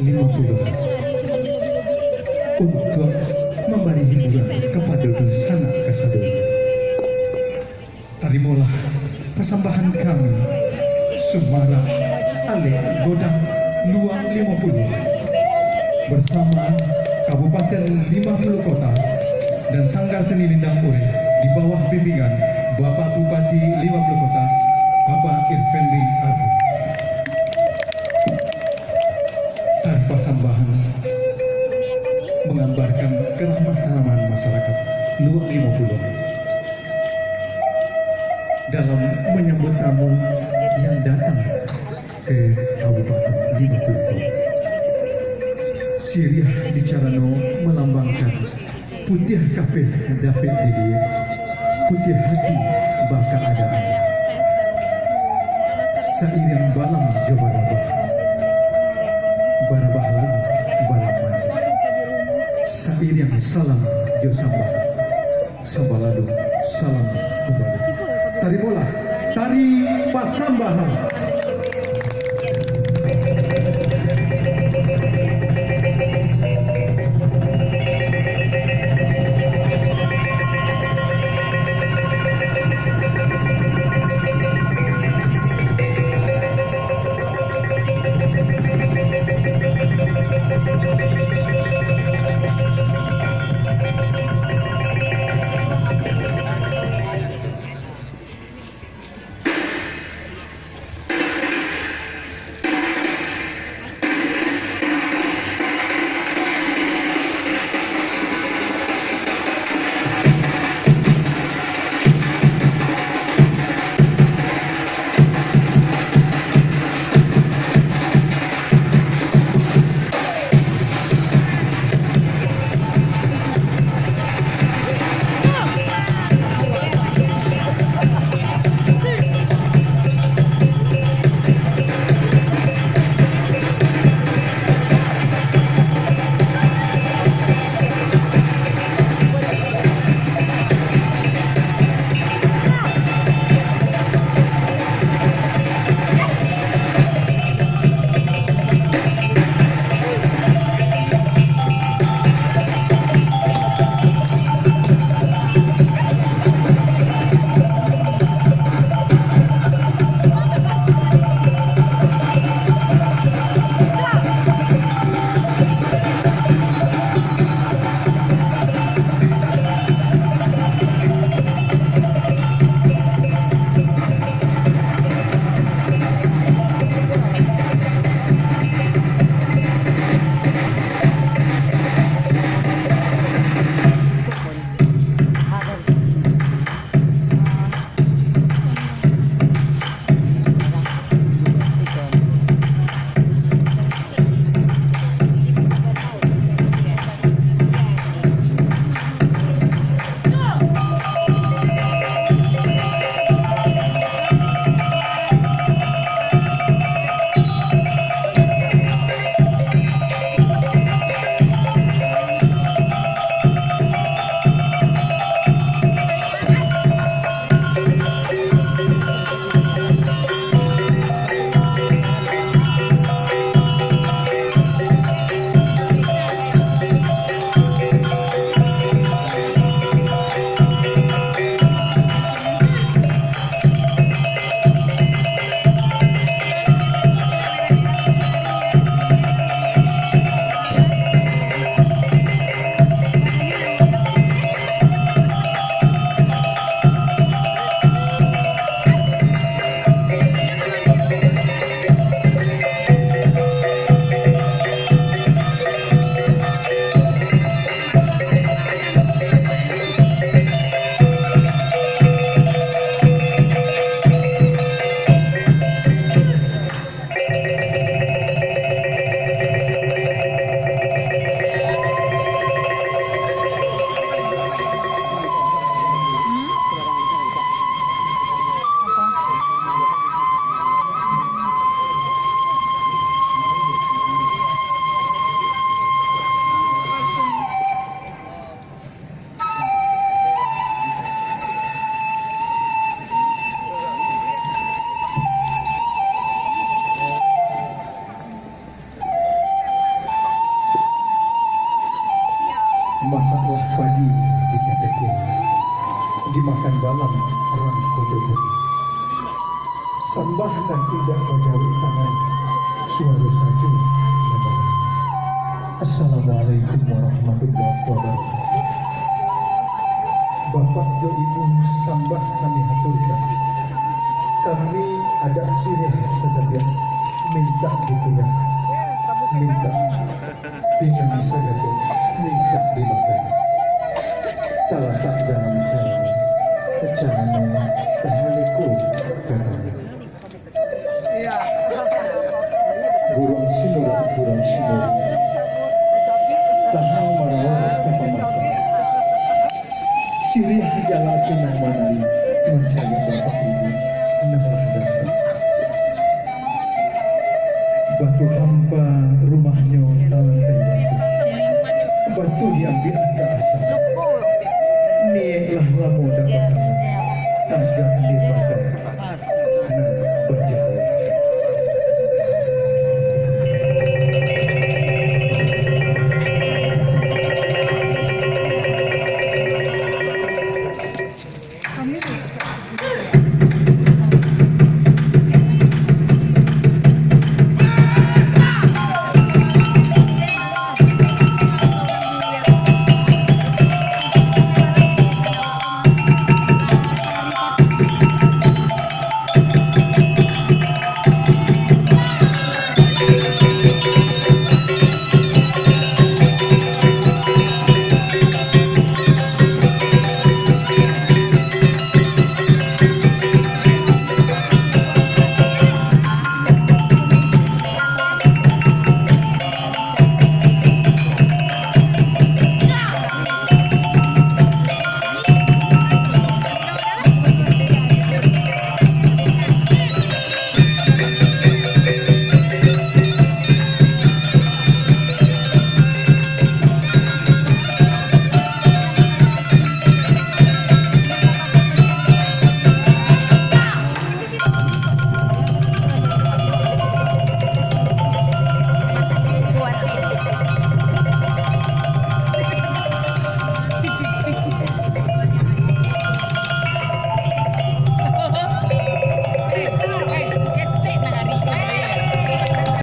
50 untuk memberi hiburan kepada dosana kasadona. Terimalah persembahan kami Sumara Ale Godang Luang 50 bersama Kabupaten 50 Kota dan Sanggar Seni Lindang Urip di bawah bimbingan Bapak Bupati 50 Kota Bapak Irvendi Arbu. Tanpa sambahan menggambarkan keramah-tamahan masyarakat Luang 50 dalam menyambut tamu yang datang ke Kabupaten 50 Kota. Siriah bicarano melambangkan putih kapeh dapet di dia, putih hati baka adaan. Seiring balam jo barabah lagu balaman. Seiring salam jo sambah, sambaladu salam kembali. Tari bola, tari pasambahan. dimakan dalam orang kododo. Sembah dan tidak berjauh tangan, suara saju lebaran. Assalamualaikum warahmatullahi wabarakatuh. Bapak dan Ibu sambah kami haturkan. Kami ada sirih sedaya minta dipunyai, minta ingin disadakan, minta dimakan. Talatak dalam jalan, kejalan terhaliku katanya. Burung sinur, tahang marawat kapamasa. Sirih jalan pinang manari, mencari bapak ibu, nahlah datang. Batu hampa rumahnya talantai batu, batu yang biasa asal. Nilah lamu dapat tagak di badan.